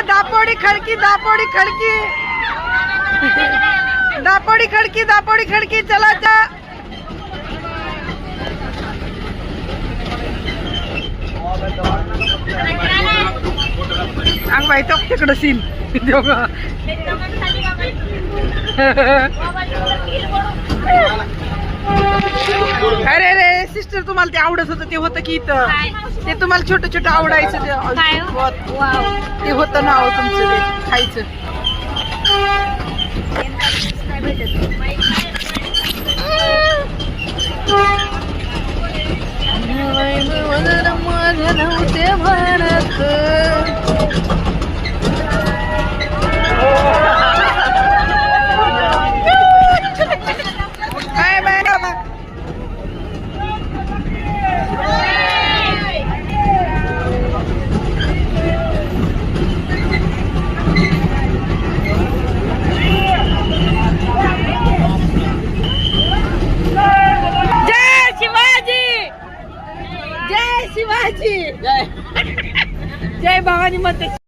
दापोडी खडकी दापोडी खडकी दापोडी खडकी दापोडी खडकी चला जा अंग बाई तो तिकडं सीन अरे रे सिस्टर तुम्हाला ते आवडत होतं ते होतं की इथं ते तुम्हाला छोटं छोटं आवडायचं ते होतं ना हो तुमचं ते खायचं नव्हते भारत शिवाजी जय भवानी माता।